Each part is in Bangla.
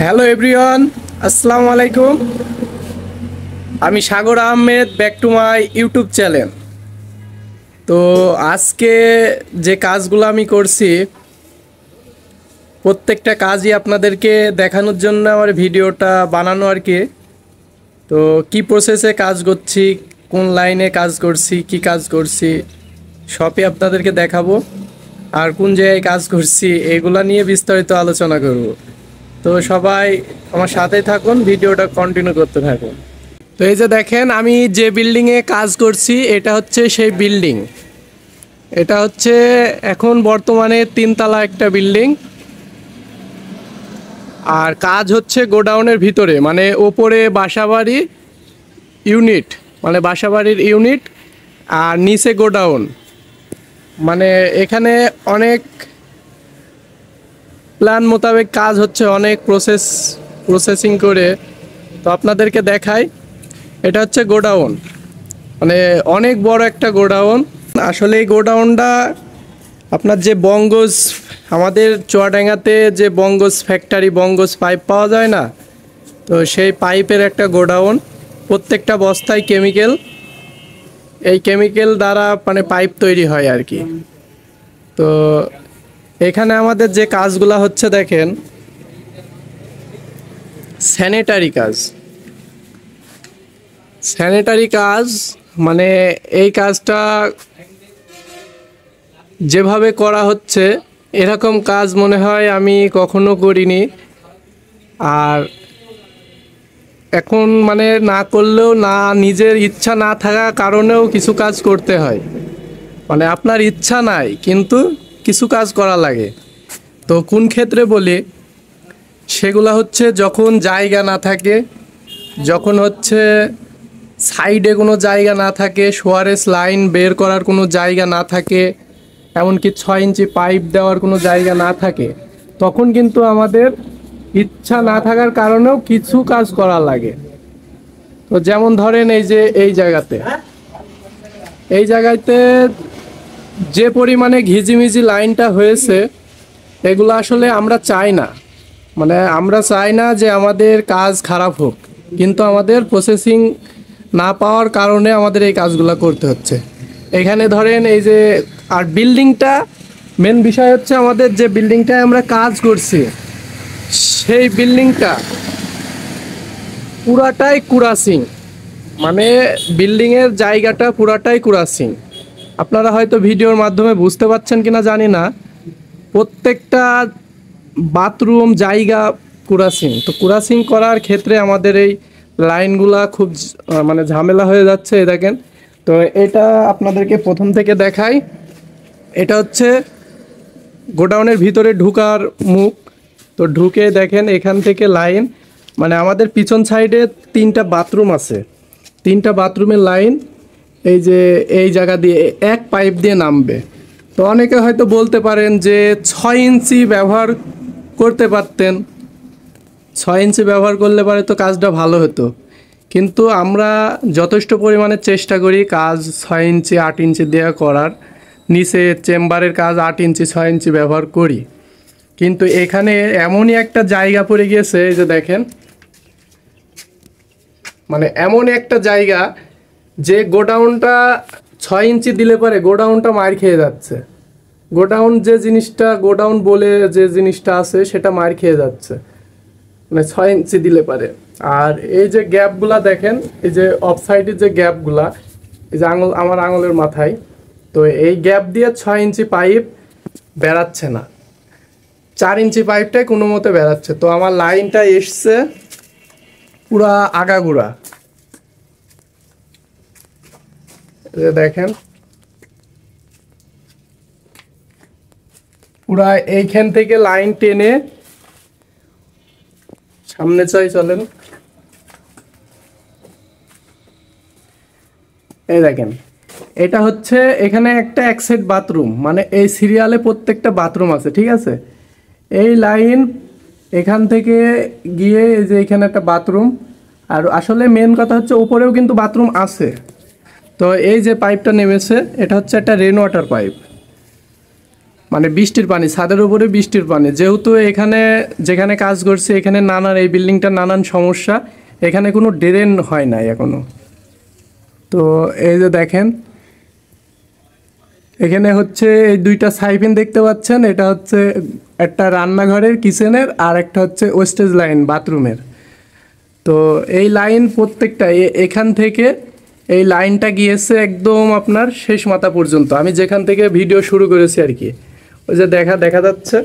হ্যালো এভরিওয়ান, আসসালামু আলাইকুম। আমি Sagar Ahmed, back to my YouTube channel. তো আজকে যে কাজগুলো আমি করছি প্রত্যেকটা কাজই আপনাদেরকে দেখানোর জন্য আমার ভিডিওটা বানানো আর কি। তো কি প্রসেসে কাজ করছি, কোন লাইনে কাজ করছি, কি কাজ করছি সবই আপনাদেরকে দেখাবো। আর কোন জায়গায় কাজ করছি এগুলা নিয়ে বিস্তারিত আলোচনা করব। তো সবাই আমার সাথেই থাকুন, ভিডিওটা কন্টিনিউ করতে থাকুন। তো এই যে দেখেন, আমি যে বিল্ডিংয়ে কাজ করছি এটা হচ্ছে সেই বিল্ডিং। এটা হচ্ছে এখন বর্তমানে 3 তলা একটা বিল্ডিং। আর কাজ হচ্ছে গোডাউনের ভিতরে, মানে ওপরে বাসাবাড়ি ইউনিট, মানে বাসাবাড়ির ইউনিট, আর নিচে গোডাউন। মানে এখানে প্ল্যান মোতাবেক কাজ হচ্ছে, অনেক প্রসেসিং করে। তো আপনাদেরকে দেখাই, এটা হচ্ছে গোডাউন, মানে অনেক বড় একটা গোডাউন। আসলে এই গোডাউনটা আপনার যে বঙ্গজ, আমাদের চুয়াডাঙ্গাতে যে বঙ্গজ ফ্যাক্টরি, বঙ্গজ পাইপ পাওয়া যায় না, তো সেই পাইপের একটা গোডাউন। প্রত্যেকটা বস্তায় কেমিক্যাল, এই কেমিক্যাল দ্বারা মানে পাইপ তৈরি হয় আর কি। তো এখানে আমাদের যে কাজগুলো হচ্ছে দেখেন, স্যানিটারি কাজ, মানে এই কাজটা যেভাবে করা হচ্ছে এরকম কাজ মনে হয় আমি কখনো করিনি। আর এখন মানে না করলেও না, নিজের ইচ্ছা না থাকার কারণেও কিছু কাজ করতে হয়। মানে আপনার ইচ্ছা নাই কিন্তু কিছু কাজ করা লাগে। তো কোন ক্ষেত্রে বলি, সেগুলা হচ্ছে যখন জায়গা না থাকে, যখন হচ্ছে সাইডে কোনো জায়গা না থাকে, সোয়ারেস লাইন বের করার কোনো জায়গা না থাকে, এমনকি 6 ইঞ্চি পাইপ দেওয়ার কোনো জায়গা না থাকে, তখন কিন্তু আমাদের ইচ্ছা না থাকার কারণেও কিছু কাজ করা লাগে। তো যেমন ধরেন এই যে এই জায়গাতে যে পরিমাণে ঘিজিমিজি লাইনটা হয়েছে, এগুলো আসলে আমরা চাই না। মানে আমরা চাই না যে আমাদের কাজ খারাপ হোক, কিন্তু আমাদের প্রসেসিং না পাওয়ার কারণে আমাদের এই কাজগুলো করতে হচ্ছে। এখানে ধরেন এই যে, আর বিল্ডিংটা, মেন বিষয় হচ্ছে আমাদের যে বিল্ডিংটায় আমরা কাজ করছি সেই বিল্ডিংটা পুরাটাই কুরাসিং। মানে বিল্ডিংয়ের জায়গাটা পুরাটাই কুরাসিং। আপনারা হয়তো ভিডিওর মাধ্যমে বুঝতে পারছেন কিনা জানি না, প্রত্যেকটা বাথরুম জায়গা কুরাসিং। তো কুরাসিং করার ক্ষেত্রে আমাদের এই লাইনগুলা খুব মানে ঝামেলা হয়ে যাচ্ছে। এই দেখেন, তো এটা আপনাদেরকে প্রথম থেকে দেখাই। এটা হচ্ছে গোডাউনের ভিতরে ঢুকার মুখ। তো ঢুকে দেখেন এখান থেকে লাইন, মানে আমাদের পিছন সাইডে 3টা বাথরুম আছে, 3টা বাথরুমের লাইন এই যে এই জায়গা দিয়ে এক পাইপ দিয়ে নামবে। তো অনেকে হয়তো বলতে পারেন যে 6 ইঞ্চি ব্যবহার করতে পারতেন, 6 ইঞ্চি ব্যবহার করলে পারে তো কাজটা ভালো হতো। কিন্তু আমরা যথেষ্ট পরিমাণে চেষ্টা করি কাজ 6 ইঞ্চি 8 ইঞ্চি দিয়ে করার। নিচে চেম্বারের কাজ 8 ইঞ্চি 6 ইঞ্চি ব্যবহার করি, কিন্তু এখানে এমনই একটা জায়গা পড়ে গিয়েছে যে দেখেন, মানে এমন একটা জায়গা যে গোডাউনটা 6 ইঞ্চি দিলে পারে গোডাউনটা মার খেয়ে যাচ্ছে। গোডাউন বলে যে জিনিসটা আছে সেটা মার খেয়ে যাচ্ছে, মানে 6 ইঞ্চি দিলে পারে। আর এই যে গ্যাপগুলা দেখেন, এই যে অফ সাইডের যে গ্যাপগুলা, এই যে আমার আঙুলের মাথায়, তো এই গ্যাপ দিয়ে 6 ইঞ্চি পাইপ বেড়াচ্ছে না, 4 ইঞ্চি পাইপটাই কোনো মতে বেড়াচ্ছে। তো আমার লাইনটা এসছে পুরা আগাগোড়া। দেখেন পুরা এইখান থেকে লাইন টেনে সামনে চলেন। এই দেখেন, এটা হচ্ছে এখানে একটা এক সেট বাথরুম, মানে এই সিরিয়ালে প্রত্যেকটা বাথরুম আছে, ঠিক আছে। এই লাইন এখান থেকে গিয়ে এই যে এখানে একটা বাথরুম, আর আসলে মেন কথা হচ্ছে উপরেও কিন্তু বাথরুম আছে। তো এই যে পাইপটা নেমেছে এটা হচ্ছে একটা রেন ওয়াটার পাইপ। মানে বৃষ্টির পানি, ছাদের উপরে বৃষ্টির পানি, যেহেতু এখানে যেখানে কাজ করছে এখানে নানান, এই বিল্ডিংটার নানান সমস্যা, এখানে কোনো ড্রেন হয় নাই এখনো। তো এই যে দেখেন এখানে হচ্ছে এই দুইটা সাইফিন দেখতে পাচ্ছেন, এটা হচ্ছে একটা রান্নাঘরের কিচেনের, আর একটা হচ্ছে ওয়েস্টেজ লাইন বাথরুমের। তো এই লাইন প্রত্যেকটা এখান থেকে এই লাইনটা গিয়েছে একদম আপনার শেষ মাথা পর্যন্ত, আমি যেখান থেকে ভিডিও শুরু করেছি আর কি, ওই যে দেখা যাচ্ছে।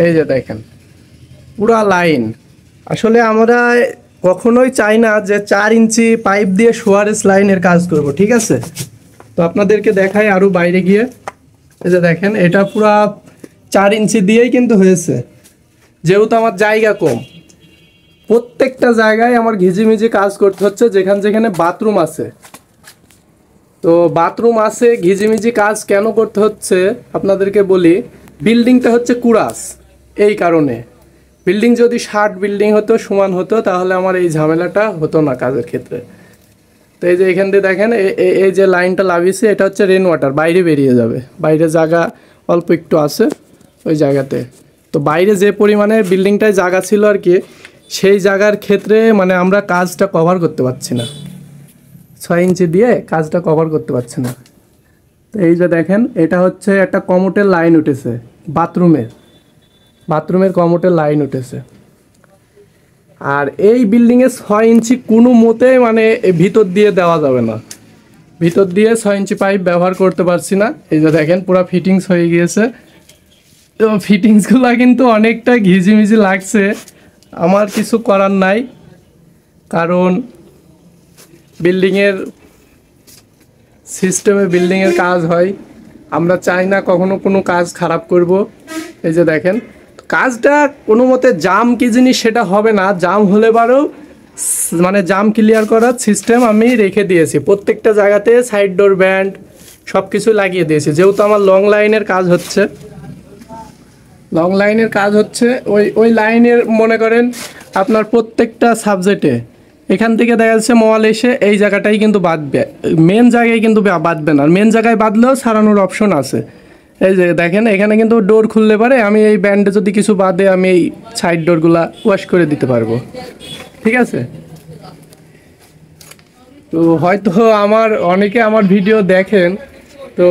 এই যে দেখেন পুরা লাইন। আসলে আমরা কখনোই চাই না যে 4 ইঞ্চি পাইপ দিয়ে সোয়ারেজ লাইনের কাজ করব, ঠিক আছে? তো আপনাদেরকে দেখাই আরও বাইরে গিয়ে। এই যে দেখেন এটা পুরা 4 ইঞ্চি দিয়েই কিন্তু হয়েছে, যেহেতু আমার জায়গা কম। প্রত্যেকটা জায়গায় আমার ঘিজিমিজি কাজ করতে হচ্ছে, যেখানে বাথরুম আছে। তো বাথরুম আছে, ঘিজিমিজি কাজ কেন করতে হচ্ছে আপনাদেরকে বলি। বিল্ডিংটা হচ্ছে কুড়াস, এই কারণে। বিল্ডিং যদি 60 বিল্ডিং হতো, সমান হতো, তাহলে আমার এই ঝামেলাটা হতো না কাজের ক্ষেত্রে। তো এই যে এখান দিয়ে দেখেন এই যে লাইনটা লাগিয়েছে, এটা হচ্ছে রেন ওয়াটার, বাইরে বেরিয়ে যাবে। বাইরে জায়গা অল্প একটু আছে ওই জায়গাতে। তো বাইরে যে পরিমাণে বিল্ডিংটায় জায়গা ছিল আর কি, সেই জায়গার ক্ষেত্রে মানে আমরা কাজটা কভার করতে পারছি না, 6 ইঞ্চি দিয়ে কাজটা কভার করতে পারছি না। তো এই যে দেখেন এটা হচ্ছে একটা কমোটের লাইন উঠেছে, বাথরুমের কমোটের লাইন উঠেছে। আর এই বিল্ডিংয়ে 6 ইঞ্চি কোনো মতে মানে ভিতর দিয়ে দেওয়া যাবে না, ভিতর দিয়ে 6 ইঞ্চি পাইপ ব্যবহার করতে পারছি না। এই যে দেখেন পুরো ফিটিংস হয়ে গিয়েছে। তো ফিটিংসগুলো কিন্তু অনেকটা ঘিজিমিজি লাগছে, আমার কিছু করার নাই, কারণ বিল্ডিংয়ের সিস্টেমে বিল্ডিংয়ের কাজ হয়, আমরা চাই না কখনো কোনো কাজ খারাপ করব। এই যে দেখেন কাজটা কোনো মতে জাম কি জিনিস সেটা হবে না, জাম হলে বারও মানে জাম ক্লিয়ার করার সিস্টেম আমি রেখে দিয়েছি প্রত্যেকটা জায়গাতে, সাইড ডোর ব্যান্ড সব কিছু লাগিয়ে দিয়েছি। যেহেতু আমার লং লাইনের কাজ হচ্ছে, ওই লাইনের মনে করেন আপনার প্রত্যেকটা সাবজেক্টে এখান থেকে দেখা যাচ্ছে মল এসে এই জায়গাটাই কিন্তু বাঁধবে, মেন জায়গায় কিন্তু বাঁধবে না, মেন জায়গায় বাঁধলেও সারানোর অপশন আছে। এই যে দেখেন এখানে কিন্তু ডোর খুললে পারে, আমি এই ব্যান্ডে যদি কিছু বাদে আমি এই সাইড ডোরগুলা ওয়াশ করে দিতে পারবো, ঠিক আছে? তো হয়তো অনেকে আমার ভিডিও দেখেন, তো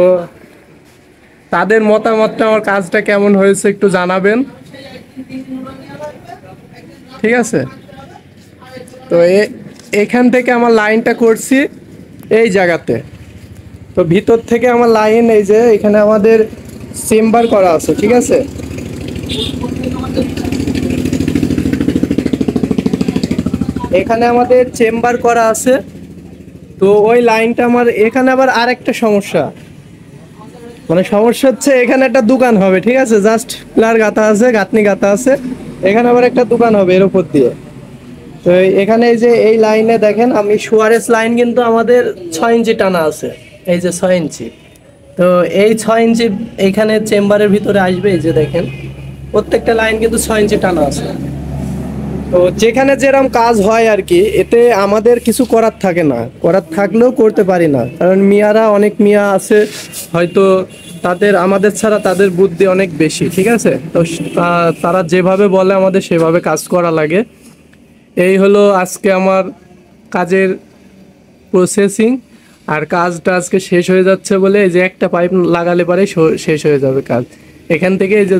তাদের মতামতটা আমার কাজটা কেমন হয়েছে একটু জানাবেন, ঠিক আছে? তো এখান থেকে আমার লাইনটা করছি এই জায়গাতে। তো ভিতর থেকে আমার লাইন এই যে এখানে আমাদের চেম্বার করা আছে, ঠিক আছে? এখানে আমাদের চেম্বার করা আছে। তো ওই লাইনটা আমার এখানে আবার আরেকটা সমস্যা, মানে সমস্যা হচ্ছে এখানে একটা দোকান হবে, ঠিক আছে? জাস্ট পিলার গাঁথনি গাঁথা আছে, এখানে আবার একটা দোকান হবে এর উপর দিয়ে। তো এখানে এই যে এই লাইনে দেখেন আমি সুয়ারেজ লাইন কিন্তু আমাদের 6 ইঞ্চি টানা আছে, এই যে 6 ইঞ্চি। তো এই 6 ইঞ্চি এখানে চেম্বারের ভিতরে আসবে, এই যে দেখেন প্রত্যেকটা লাইন কিন্তু 6 ইঞ্চি টানা আছে। তো যেখানে যেরকম কাজ হয় আর কি, এতে আমাদের কিছু করার থাকে না, করার থাকলেও করতে পারি না, কারণ মিয়ারা অনেক মিয়া আছে হয়তো, তাদের আমাদের ছাড়া তাদের বুদ্ধি অনেক বেশি, ঠিক আছে? তো তারা যেভাবে বলে আমাদের সেভাবে কাজ করা লাগে। এই হলো আজকে আমার কাজের প্রসেসিং। আর কাজটা আজকে শেষ হয়ে যাচ্ছে বলে এই যে একটা পাইপ লাগালে পরে শেষ হয়ে যাবে কাজ। এখান থেকে এই যে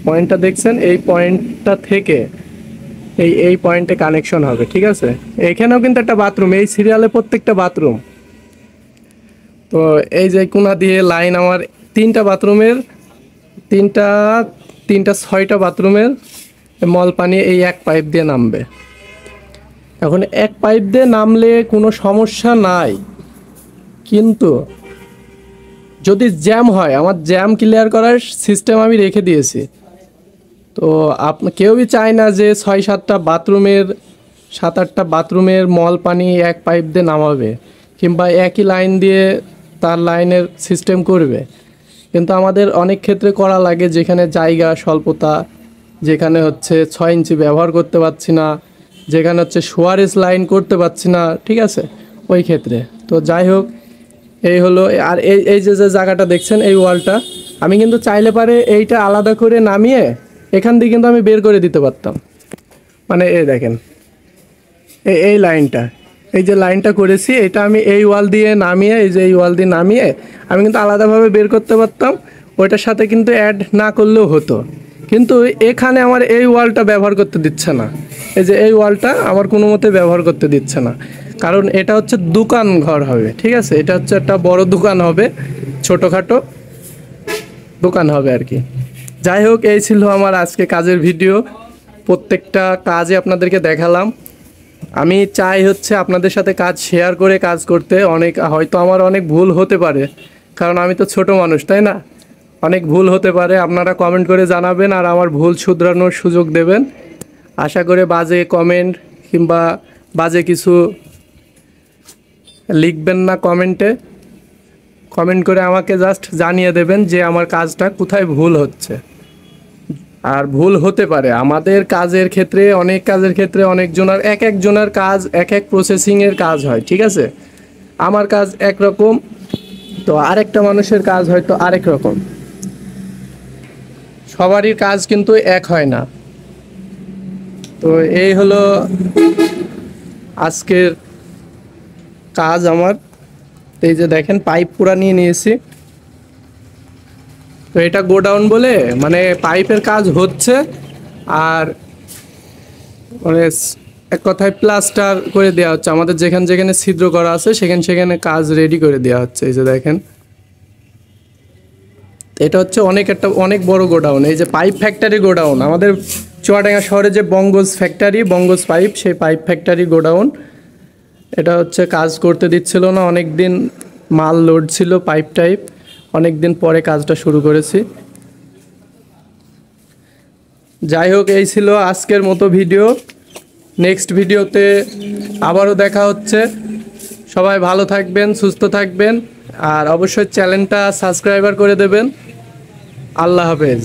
পয়েন্টটা দেখছেন, এই পয়েন্টটা থেকে এই পয়েন্টে কানেকশন হবে, ঠিক আছে? এখানেও কিন্তু একটা বাথরুম, এই সিরিয়ালে প্রত্যেকটা বাথরুম। তো এই যে কোনা দিয়ে লাইন আমার তিনটা বাথরুমের, তিনটা 6টা বাথরুমের মল পানি এই এক পাইপ দিয়ে নামবে। এখন এক পাইপ দিয়ে নামলে কোনো সমস্যা নাই, কিন্তু যদি জ্যাম হয়, আমার জ্যাম ক্লিয়ার করার সিস্টেম আমি রেখে দিয়েছি। তো কেউই চায় না যে 6-7টা বাথরুমের 7-8টা বাথরুমের মল পানি এক পাইপ দিয়ে নামাবে, কিংবা একই লাইন দিয়ে তার লাইনের সিস্টেম করবে। কিন্তু আমাদের অনেক ক্ষেত্রে করা লাগে, যেখানে জায়গা স্বল্পতা, যেখানে হচ্ছে 6 ইঞ্চি ব্যবহার করতে পারছি না, যেখানে হচ্ছে সোয়ারেজ লাইন করতে পারছি না, ঠিক আছে? ওই ক্ষেত্রে তো যাই হোক, এই হলো। আর এই এই যে যে জায়গাটা দেখছেন এই ওয়ালটা, আমি কিন্তু চাইলে পারে এইটা আলাদা করে নামিয়ে এখান দিয়ে কিন্তু আমি বের করে দিতে পারতাম। মানে এই দেখেন এই লাইনটা, এই যে লাইনটা করেছি এটা আমি এই ওয়াল দিয়ে নামিয়ে, এই যে এই ওয়াল দিয়ে নামিয়ে আমি কিন্তু আলাদাভাবে বের করতে পারতাম, ওইটার সাথে কিন্তু অ্যাড না করলেও হতো। কিন্তু এখানে আমার এই ওয়ালটা ব্যবহার করতে দিচ্ছে না, এই যে এই ওয়ালটা আমার কোনো মতে ব্যবহার করতে দিচ্ছে না, কারণ এটা হচ্ছে দোকান ঘর হবে, ঠিক আছে, এটা হচ্ছে একটা বড় দোকান হবে, ছোটোখাটো দোকান হবে আর কি। যাই হোক, এই ছিল আমার আজকে কাজের ভিডিও, প্রত্যেকটা কাজে আপনাদেরকে দেখালাম। আমি চাই হচ্ছে আপনাদের সাথে কাজ শেয়ার করে কাজ করতে। অনেক হয়তো আমার অনেক ভুল হতে পারে, কারণ আমি তো ছোট মানুষ, তাই না, অনেক ভুল হতে পারে। আপনারা কমেন্ট করে জানাবেন আর আমার ভুল শুধরানোর সুযোগ দেবেন। আশা করে বাজে কমেন্ট কিংবা বাজে কিছু লিখবেন না কমেন্টে, কমেন্ট করে আমাকে জাস্ট জানিয়ে দেবেন যে আমার কাজটা কোথায় ভুল হচ্ছে। আর ভুল হতে পারে আমাদের কাজের ক্ষেত্রে, অনেক কাজের ক্ষেত্রে অনেকজনের এক একজনের কাজ এক এক প্রসেসিংয়ের কাজ হয়, ঠিক আছে, আমার কাজ একরকম, তো আরেকটা মানুষের কাজ হয়তো আরেক রকম, সবারই কাজ কিন্তু এক হয় না। তো এই হলো আজকের কাজ আমার। এই যে দেখেন পাইপ পুরা নিয়ে নিয়েছি, তো এটা গোডাউন বলে মানে পাইপের কাজ হচ্ছে, আর মানে এক কথায় প্লাস্টার করে দেওয়া হচ্ছে, আমাদের যেখানে যেখানে ছিদ্র করা আছে সেখানে সেখানে কাজ রেডি করে দেওয়া হচ্ছে। এই যে দেখেন এটা হচ্ছে অনেক বড় গোডাউন, এই যে পাইপ ফ্যাক্টরি গোডাউন, আমাদের চুয়াডাঙ্গা শহরে যে বঙ্গজ ফ্যাক্টরি, বঙ্গজ পাইপ, সেই পাইপ ফ্যাক্টরি গোডাউন। এটা হচ্ছে কাজ করতে দিচ্ছিল না, অনেক দিন মাল লোড ছিল পাইপ টাইপ, অনেক দিন পরে কাজটা শুরু করেছি। যাই হোক, এই ছিল আজকের মতো ভিডিও, নেক্সট ভিডিওতে আবারও দেখা হচ্ছে। সবাই ভালো থাকবেন, সুস্থ থাকবেন, আর অবশ্যই চ্যানেলটা সাবস্ক্রাইবার করে দেবেন। আল্লাহ হাফেজ।